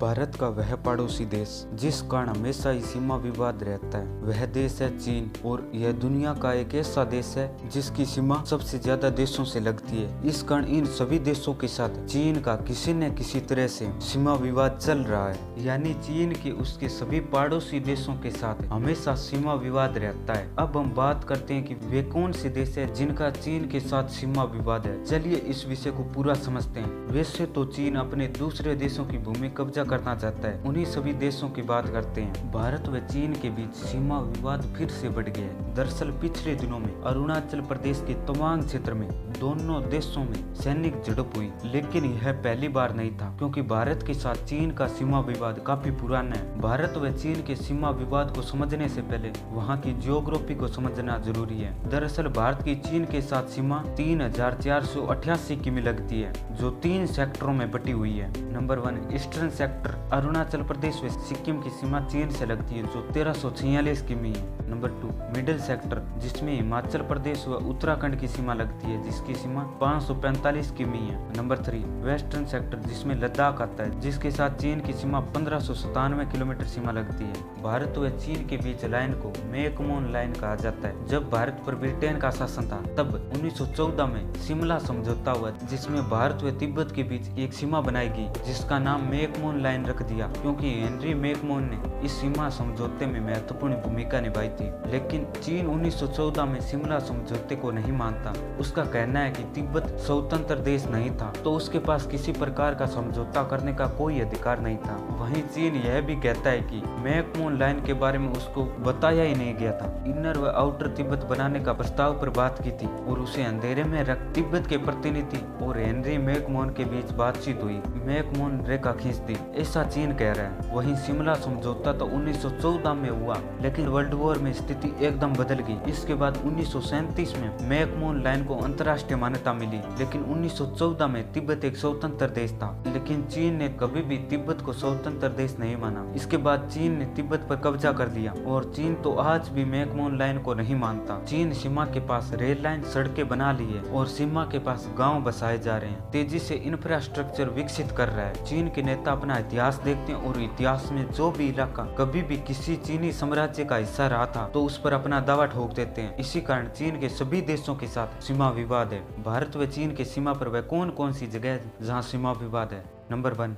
भारत का वह पड़ोसी देश जिस कारण हमेशा ही सीमा विवाद रहता है वह देश है चीन। और यह दुनिया का एक ऐसा देश है जिसकी सीमा सबसे ज्यादा देशों से लगती है। इस कारण इन सभी देशों के साथ चीन का किसी न किसी तरह से सीमा विवाद चल रहा है, यानी चीन के उसके सभी पड़ोसी देशों के साथ हमेशा सीमा विवाद रहता है। अब हम बात करते हैं कि वे कौन से देश है जिनका चीन के साथ सीमा विवाद है। चलिए इस विषय को पूरा समझते हैं। वैसे तो चीन अपने दूसरे देशों की भूमि कब्जा करना चाहता है, उन्हीं सभी देशों की बात करते हैं। भारत व चीन के बीच सीमा विवाद फिर से बढ़ गया है। दरअसल पिछले दिनों में अरुणाचल प्रदेश के तवांग क्षेत्र में दोनों देशों में सैनिक झड़प हुई, लेकिन यह पहली बार नहीं था क्योंकि भारत के साथ चीन का सीमा विवाद काफी पुराना है। भारत व चीन के सीमा विवाद को समझने से पहले वहाँ की जियोग्राफी को समझना जरूरी है। दरअसल भारत की चीन के साथ सीमा 3488 किमी लगती है, जो 3 सेक्टरों में बटी हुई है। Number 1 eastern sector Arunachal Pradesh व सिक्किम की सीमा चीन से लगती है, जो 1346 किमी है। नंबर 2 मिडिल सेक्टर, जिसमें हिमाचल प्रदेश व उत्तराखंड की सीमा लगती है, जिसकी सीमा 545 किमी है। नंबर 3 वेस्टर्न सेक्टर, जिसमें लद्दाख आता है, जिसके साथ चीन की सीमा 1597 किलोमीटर सीमा लगती है। भारत व चीन के बीच लाइन को मैकमोहन लाइन कहा जाता है। जब भारत पर ब्रिटेन का शासन था तब 1914 में शिमला समझौता हुआ, जिसमें भारत व तिब्बत के बीच एक सीमा बनाई गई, जिसका नाम मैकमोहन लाइन रख दिया क्योंकि हेनरी मैकमोहन ने इस सीमा समझौते में महत्वपूर्ण भूमिका निभाई थी। लेकिन चीन 1914 में शिमला समझौते को नहीं मानता। उसका कहना है कि तिब्बत स्वतंत्र देश नहीं था, तो उसके पास किसी प्रकार का समझौता करने का कोई अधिकार नहीं था। वहीं चीन यह भी कहता है कि मैकमोहन लाइन के बारे में उसको बताया ही नहीं गया था। इनर व आउटर तिब्बत बनाने का प्रस्ताव पर बात की थी और उसे अंधेरे में रख तिब्बत के प्रतिनिधि और हेनरी मैकमोहन के बीच बातचीत हुई। मैकमोहन रेखा खींच दी, ऐसा चीन कह रहा है। वहीं शिमला समझौता तो 1914 में हुआ, लेकिन वर्ल्ड वॉर में स्थिति एकदम बदल गई। इसके बाद 1937 में मैकमोहन लाइन को अंतर्राष्ट्रीय मान्यता मिली, लेकिन 1914 में तिब्बत एक स्वतंत्र देश था। लेकिन चीन ने कभी भी तिब्बत को स्वतंत्र देश नहीं माना। इसके बाद चीन ने तिब्बत पर कब्जा कर लिया और चीन तो आज भी मैकमोहन लाइन को नहीं मानता। चीन सीमा के पास रेल लाइन, सड़कें बना ली है और सीमा के पास गाँव बसाए जा रहे हैं, तेजी से इंफ्रास्ट्रक्चर विकसित कर रहा है। चीन के नेता अपना इतिहास देखते हैं और इतिहास में जो भी इलाका कभी भी किसी चीनी साम्राज्य का हिस्सा रहा था तो उस पर अपना दावा ठोक देते हैं। इसी कारण चीन के सभी देशों के साथ सीमा विवाद है। भारत व चीन के सीमा पर वह कौन कौन सी जगह है जहाँ सीमा विवाद है। नंबर 1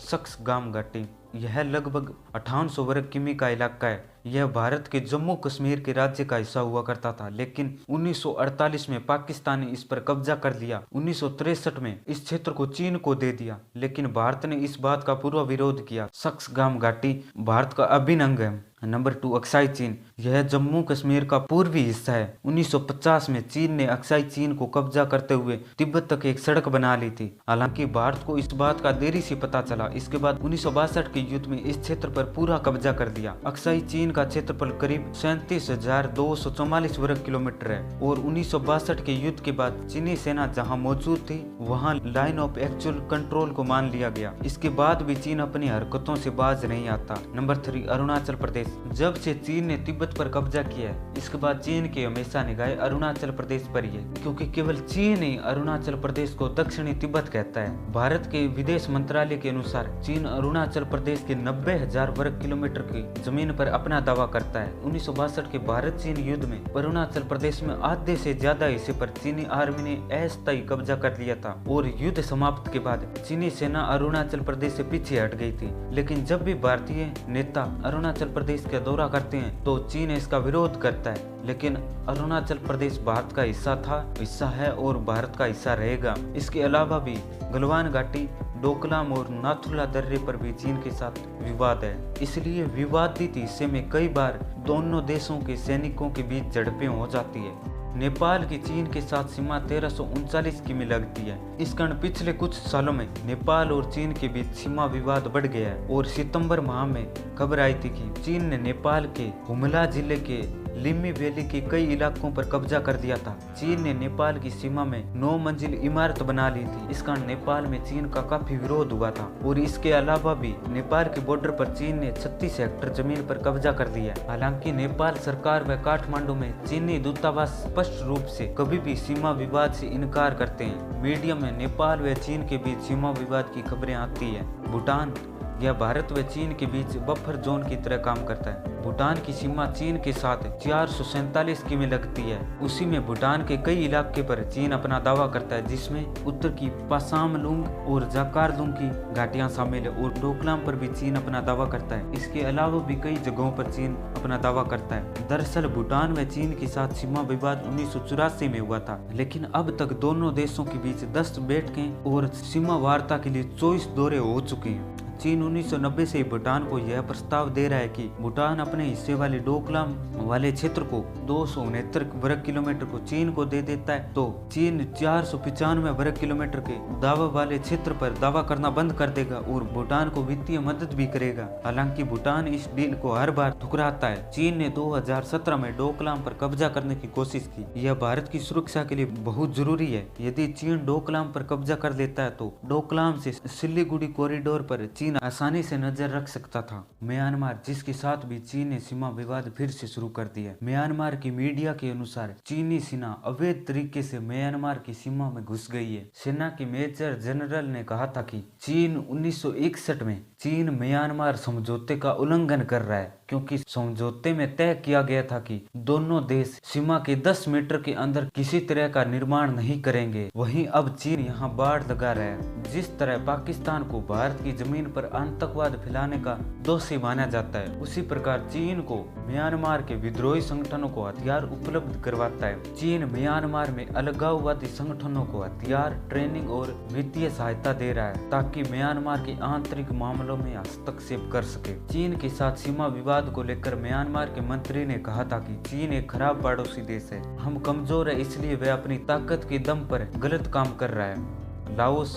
सक्सगाम घाटी। यह लगभग 5800 वर्ग किमी का इलाका है। यह भारत के जम्मू कश्मीर के राज्य का हिस्सा हुआ करता था, लेकिन 1948 में पाकिस्तान ने इस पर कब्जा कर लिया। 1963 में इस क्षेत्र को चीन को दे दिया, लेकिन भारत ने इस बात का पूरा विरोध किया। सक्सगाम घाटी भारत का अभिन्न अंग है। नंबर 2 अक्साई चीन। यह जम्मू कश्मीर का पूर्वी हिस्सा है। 1950 में चीन ने अक्साई चीन को कब्जा करते हुए तिब्बत तक एक सड़क बना ली थी। हालांकि भारत को इस बात का देरी से पता चला। इसके बाद 1962 के युद्ध में इस क्षेत्र पर पूरा कब्जा कर दिया। अक्साई चीन का क्षेत्रफल करीब 37,244 वर्ग किलोमीटर है और 1962 के युद्ध के बाद चीनी सेना जहां मौजूद थी वहां लाइन ऑफ एक्चुअल कंट्रोल को मान लिया गया। इसके बाद भी चीन अपनी हरकतों से बाज नहीं आता। नंबर 3 अरुणाचल प्रदेश। जब से चीन ने तिब्बत पर कब्जा किया है, इसके बाद चीन की हमेशा निगाहें अरुणाचल प्रदेश पर ही है, क्योंकि केवल चीन ही अरुणाचल प्रदेश को दक्षिणी तिब्बत कहता है। भारत के विदेश मंत्रालय के अनुसार चीन अरुणाचल प्रदेश के 90,000 वर्ग किलोमीटर की जमीन पर अपना दावा करता है। 1962 के भारत चीन युद्ध में अरुणाचल प्रदेश में आधे से ज्यादा हिस्से पर चीनी आर्मी ने अस्थायी कब्जा कर लिया था और युद्ध समाप्त के बाद चीनी सेना अरुणाचल प्रदेश से पीछे हट गई थी। लेकिन जब भी भारतीय नेता अरुणाचल प्रदेश का दौरा करते हैं तो चीन इसका विरोध करता है। लेकिन अरुणाचल प्रदेश भारत का हिस्सा था, हिस्सा है और भारत का हिस्सा रहेगा। इसके अलावा भी गलवान घाटी, डोकलाम और नाथुला दर्रे पर भी चीन के साथ विवाद है। इसलिए विवादित हिस्से में कई बार दोनों देशों के सैनिकों के बीच झड़पें हो जाती है। नेपाल की चीन के साथ सीमा 1339 किमी लगती है। इस कारण पिछले कुछ सालों में नेपाल और चीन के बीच सीमा विवाद बढ़ गया है और सितंबर माह में खबर आई थी कि चीन ने नेपाल के हुमला जिले के लिम्मी वैली के कई इलाकों पर कब्जा कर दिया था। चीन ने नेपाल की सीमा में 9 मंजिल इमारत बना ली थी। इस कारण नेपाल में चीन का काफी विरोध हुआ था और इसके अलावा भी नेपाल के बॉर्डर पर चीन ने 36 हेक्टेयर जमीन पर कब्जा कर दिया। हालांकि नेपाल सरकार व काठमांडू में चीनी दूतावास स्पष्ट रूप से कभी भी सीमा विवाद से इनकार करते हैं। मीडिया में नेपाल व चीन के बीच सीमा विवाद की खबरें आती है। भूटान यह भारत व चीन के बीच बफर जोन की तरह काम करता है। भूटान की सीमा चीन के साथ 447 किमी लगती है। उसी में भूटान के कई इलाके पर चीन अपना दावा करता है, जिसमें उत्तर की पासामलुंग और जाकारलुंग की घाटियां शामिल है और डोकलाम पर भी चीन अपना दावा करता है। इसके अलावा भी कई जगहों पर चीन अपना दावा करता है। दरअसल भूटान व चीन के साथ सीमा विवाद 1984 में हुआ था, लेकिन अब तक दोनों देशों के बीच 10 बैठकें और सीमा वार्ता के लिए 24 दौरे हो चुके हैं। चीन 1990 से भूटान को यह प्रस्ताव दे रहा है कि भूटान अपने हिस्से वाले डोकलाम वाले क्षेत्र को 269 वर्ग किलोमीटर को चीन को दे देता है, तो चीन 495 वर्ग किलोमीटर के दावा वाले क्षेत्र पर दावा करना बंद कर देगा और भूटान को वित्तीय मदद भी करेगा। हालांकि भूटान इस डील को हर बार ठुकराता है। चीन ने 2017 में डोकलाम पर कब्जा करने की कोशिश की। यह भारत की सुरक्षा के लिए बहुत जरूरी है। यदि चीन डोकलाम पर कब्जा कर लेता है तो डोकलाम से सिलीगुड़ी कॉरिडोर पर चीन आसानी से नजर रख सकता था। म्यांमार, जिसके साथ भी चीन ने सीमा विवाद फिर से शुरू कर दिया। म्यांमार की मीडिया के अनुसार चीनी सेना अवैध तरीके से म्यांमार की सीमा में घुस गई है। सेना के मेजर जनरल ने कहा था कि चीन 1961 में चीन म्यांमार समझौते का उल्लंघन कर रहा है, क्योंकि समझौते में तय किया गया था कि दोनों देश सीमा के 10 मीटर के अंदर किसी तरह का निर्माण नहीं करेंगे। वहीं अब चीन यहाँ बाड़ लगा रहा है। जिस तरह पाकिस्तान को भारत की जमीन पर आतंकवाद फैलाने का दोषी माना जाता है, उसी प्रकार चीन को म्यांमार के विद्रोही संगठनों को हथियार उपलब्ध करवाता है। चीन म्यांमार में अलगाववादी संगठनों को हथियार, ट्रेनिंग और वित्तीय सहायता दे रहा है, ताकि म्यांमार के आंतरिक मामलों में हस्तक्षेप कर सके। चीन के साथ सीमा विवाद को लेकर म्यांमार के मंत्री ने कहा था कि चीन एक खराब पड़ोसी देश है। हम कमजोर है, इसलिए वह अपनी ताकत के दम पर गलत काम कर रहा है। लाओस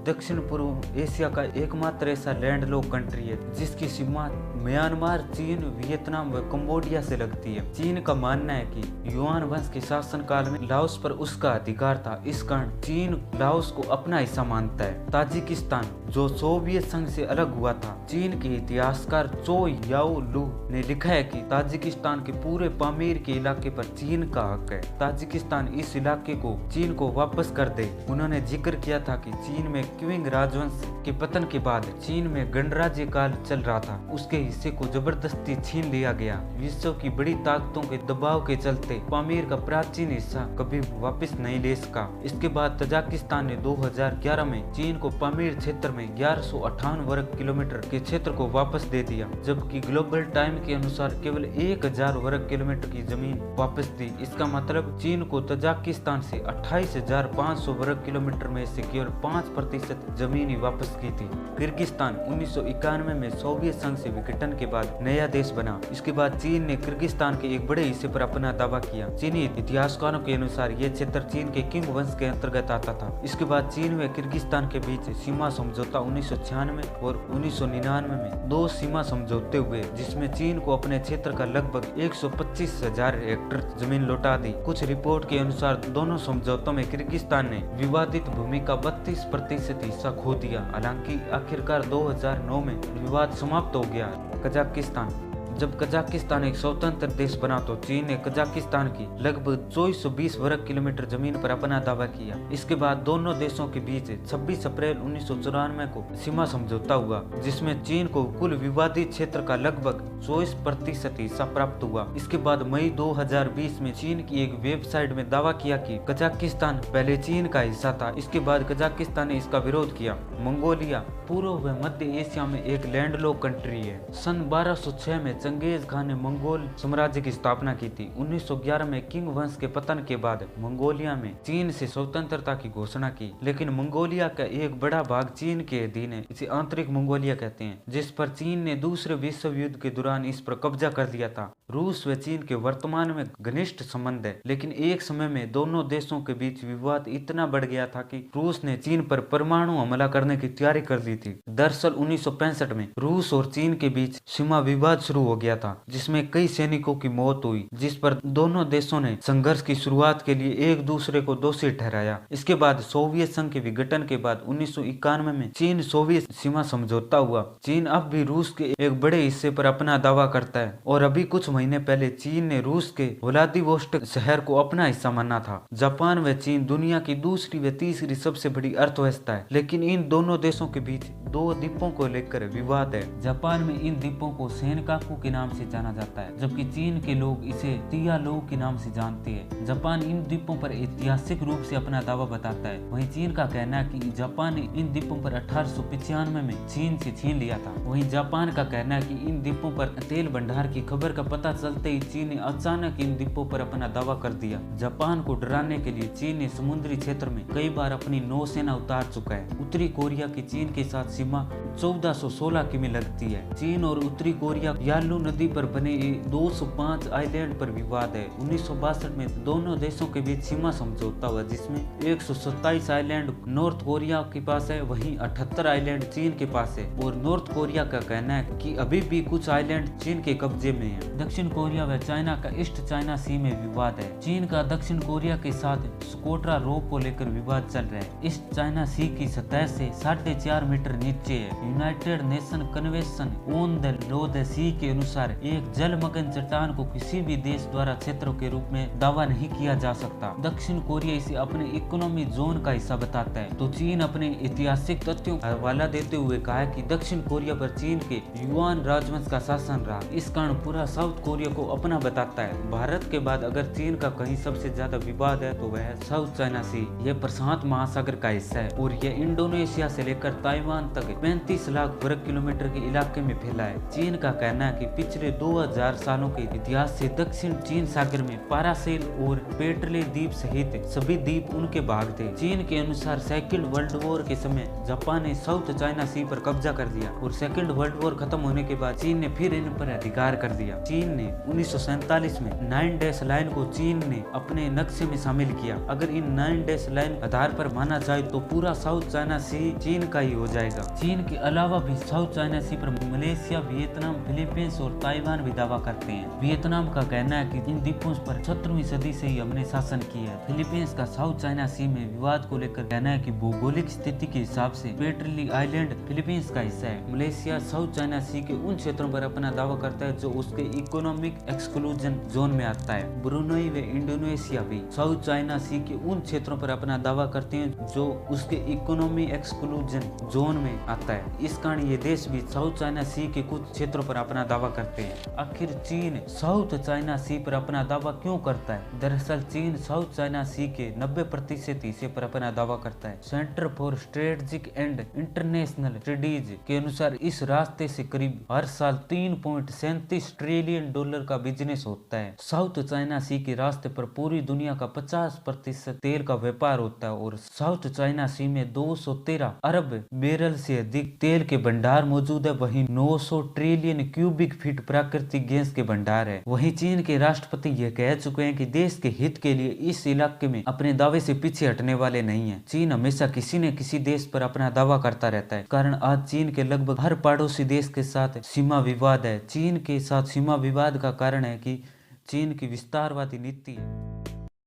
दक्षिण पूर्व एशिया का एकमात्र ऐसा लैंडलॉक कंट्री है जिसकी सीमा म्यांमार, चीन, वियतनाम व कंबोडिया से लगती है। चीन का मानना है कि युआन वंश के शासनकाल में लाओस पर उसका अधिकार था। इस कारण चीन लाओस को अपना हिस्सा मानता है। ताजिकिस्तान, जो सोवियत संघ से अलग हुआ था, चीन के इतिहासकार चो याओ लू ने लिखा है कि ताजिकिस्तान के पूरे पामीर के इलाके पर चीन का हक है। ताजिकिस्तान इस इलाके को चीन को वापस कर दे। उन्होंने जिक्र किया था कि चीन में क्विंग राजवंश के पतन के बाद चीन में गणराज्य काल चल रहा था। उसके हिस्से को जबरदस्ती छीन लिया गया। विश्व की बड़ी ताकतों के दबाव के चलते पामीर का प्राचीन हिस्सा कभी वापस नहीं ले सका। इसके बाद तजाकिस्तान ने 2011 में चीन को पामीर क्षेत्र में 1158 वर्ग किलोमीटर के क्षेत्र को वापस दे दिया, जबकि ग्लोबल टाइम के अनुसार केवल 1000 वर्ग किलोमीटर की जमीन वापस दी। इसका मतलब चीन को तजाकिस्तान से 28,500 वर्ग किलोमीटर में से केवल 5% जमीन ही वापस की थी। किर्गिस्तान 1991 में सोवियत संघ से विघटन के बाद नया देश बना। इसके बाद चीन ने किर्गिस्तान के एक बड़े हिस्से पर अपना दावा किया। चीनी इतिहासकारों के अनुसार यह क्षेत्र चीन के किंग वंश के अंतर्गत आता था। इसके बाद चीन व किर्गिस्तान के बीच सीमा समझौता 1996 और 1999 में 2 सीमा समझौते हुए, जिसमें चीन को अपने क्षेत्र का लगभग 125,000 हेक्टेयर जमीन लौटा दी। कुछ रिपोर्ट के अनुसार दोनों समझौतों में किर्गिस्तान ने विवादित भूमि का 32% हिस्सा खो दिया। हालांकि आखिरकार 2009 में विवाद समाप्त हो गया। कजाकिस्तान, जब कजाकिस्तान एक स्वतंत्र देश बना तो चीन ने कजाकिस्तान की लगभग 2420 वर्ग किलोमीटर जमीन पर अपना दावा किया। इसके बाद दोनों देशों के बीच 26 अप्रैल 1994 को सीमा समझौता हुआ, जिसमें चीन को कुल विवादित क्षेत्र का लगभग 24% हिस्सा प्राप्त हुआ। इसके बाद मई 2020 में चीन की एक वेबसाइट में दावा किया कि कजाकिस्तान पहले चीन का हिस्सा था। इसके बाद कजाकिस्तान ने इसका विरोध किया। मंगोलिया पूर्व व मध्य एशिया में एक लैंडलॉक कंट्री है। सन 1206 में चंगेज खान ने मंगोल साम्राज्य की स्थापना की थी। 1911 में किंग वंश के पतन के बाद मंगोलिया में चीन से स्वतंत्रता की घोषणा की, लेकिन मंगोलिया का एक बड़ा भाग चीन के अधीन है। इसे आंतरिक मंगोलिया कहते हैं, जिस पर चीन ने दूसरे विश्व युद्ध के दौरान इस पर कब्जा कर लिया था। रूस व चीन के वर्तमान में घनिष्ठ संबंध है, लेकिन एक समय में दोनों देशों के बीच विवाद इतना बढ़ गया था कि रूस ने चीन पर परमाणु हमला करने की तैयारी कर ली थी। दरअसल 1965 में रूस और चीन के बीच सीमा विवाद शुरू हो गया था, जिसमें कई सैनिकों की मौत हुई, जिस पर दोनों देशों ने संघर्ष की शुरुआत के लिए एक दूसरे को दोषी ठहराया। इसके बाद सोवियत संघ के विघटन के बाद 1991 में चीन सोवियत सीमा समझौता हुआ। चीन अब भी रूस के एक बड़े हिस्से पर अपना दावा करता है और अभी कुछ महीने पहले चीन ने रूस के व्लादिवोस्टोक शहर को अपना हिस्सा माना था। जापान व चीन दुनिया की दूसरी व तीसरी सबसे बड़ी अर्थव्यवस्था है, लेकिन इन दोनों देशों के बीच दो द्वीपों को लेकर विवाद है। जापान में इन द्वीपों को सेनकाकू के नाम से जाना जाता है, जबकि चीन के लोग इसे तियालोउ के नाम से जानते हैं। जापान इन द्वीपों पर ऐतिहासिक रूप से अपना दावा बताता है। वहीं चीन का कहना है कि जापान ने इन द्वीपों पर 1895 में चीन से छीन लिया था। वहीं जापान का कहना है कि इन द्वीपों पर तेल भंडार की खबर का पता चलते ही चीन ने अचानक इन द्वीपों पर अपना दावा कर दिया। जापान को डराने के लिए चीन ने समुद्री क्षेत्र में कई बार अपनी नौसेना उतार चुका है। उत्तरी कोरिया की चीन के साथ सीमा 1416 किमी लगती है। चीन और उत्तरी कोरिया यालू नदी पर बने 205 आइलैंड पर विवाद है। 1962 में दोनों देशों के बीच सीमा समझौता हुआ, जिसमें 127 आइलैंड नॉर्थ कोरिया के पास है, वहीं 78 आइलैंड चीन के पास है। और नॉर्थ कोरिया का कहना है कि अभी भी कुछ आइलैंड चीन के कब्जे में है। दक्षिण कोरिया व चाइना का ईस्ट चाइना सी में विवाद है। चीन का दक्षिण कोरिया के साथ स्कोट्रा रोप को लेकर विवाद चल रहा है। ईस्ट चाइना सी की सतह से 4.5 मीटर नीचे है। United Nation Convention on the law the sea के अनुसार एक जलमग्न चट्टान को किसी भी देश द्वारा क्षेत्रों के रूप में दावा नहीं किया जा सकता। दक्षिण कोरिया इसे अपने इकोनॉमी जोन का हिस्सा बताता है, तो चीन अपने ऐतिहासिक तथ्यों का हवाला देते हुए कहा है कि दक्षिण कोरिया पर चीन के युआन राजवंश का शासन रहा। इस कारण पूरा साउथ कोरिया को अपना बताता है। भारत के बाद अगर चीन का कहीं सबसे ज्यादा विवाद है तो वह है साउथ चाइना सी। यह प्रशांत महासागर का हिस्सा है और यह इंडोनेशिया से लेकर ताइवान तक 35 लाख वर्ग किलोमीटर के इलाके में फैला है। चीन का कहना है कि पिछले 2000 सालों के इतिहास से दक्षिण चीन सागर में पारासेल और पेटले द्वीप सहित सभी द्वीप उनके भाग थे। चीन के अनुसार सेकंड वर्ल्ड वॉर के समय जापान ने साउथ चाइना सी पर कब्जा कर दिया और सेकंड वर्ल्ड वॉर खत्म होने के बाद चीन ने फिर इन पर अधिकार कर दिया। चीन ने 1947 में 9 डैश लाइन को चीन ने अपने नक्शे में शामिल किया। अगर इन 9 डैश लाइन आधार पर माना जाए तो पूरा साउथ चाइना सी चीन का ही हो जाएगा। चीन के अलावा भी साउथ चाइना सी पर मलेशिया, वियतनाम, फिलीपींस और ताइवान भी दावा करते हैं। वियतनाम का कहना है कि इन द्वीपों पर 17वीं सदी से ही हमने शासन किया है। फिलीपींस का साउथ चाइना सी में विवाद को लेकर कहना है कि भौगोलिक स्थिति के हिसाब से पेट्रली आइलैंड फिलीपींस का हिस्सा है। मलेशिया साउथ चाइना सी के उन क्षेत्रों पर अपना दावा करता है जो उसके इकोनॉमिक एक्सक्लूजन जोन में आता है। ब्रुनेई व इंडोनेशिया भी साउथ चाइना सी के उन क्षेत्रों पर अपना दावा करते हैं जो उसके इकोनॉमी एक्सक्लूजन जोन में आता है। इस कारण ये देश भी साउथ चाइना सी के कुछ क्षेत्रों पर अपना दावा करते हैं। आखिर चीन साउथ चाइना सी पर अपना दावा क्यों करता है? दरअसल चीन साउथ चाइना सी के 90% हिस्से पर अपना दावा करता है। Centre for strategic and international studies के अनुसार इस रास्ते से करीब हर साल $3.37 ट्रिलियन का बिजनेस होता है। साउथ चाइना सी के रास्ते पर पूरी दुनिया का 50% तेल का व्यापार होता है और साउथ चाइना सी में 213 अरब बैरल से अधिक तेल के भंडार मौजूद है। वहीं 900 ट्रिलियन क्यूबिक फीट प्राकृतिक गैस के भंडार है। वहीं चीन के राष्ट्रपति यह कह चुके हैं कि देश के हित के लिए इस इलाके में अपने दावे से पीछे हटने वाले नहीं है। चीन हमेशा किसी न किसी देश पर अपना दावा करता रहता है, कारण आज चीन के लगभग हर पड़ोसी देश के साथ सीमा विवाद है। चीन के साथ सीमा विवाद का कारण है कि चीन की विस्तारवादी नीति है।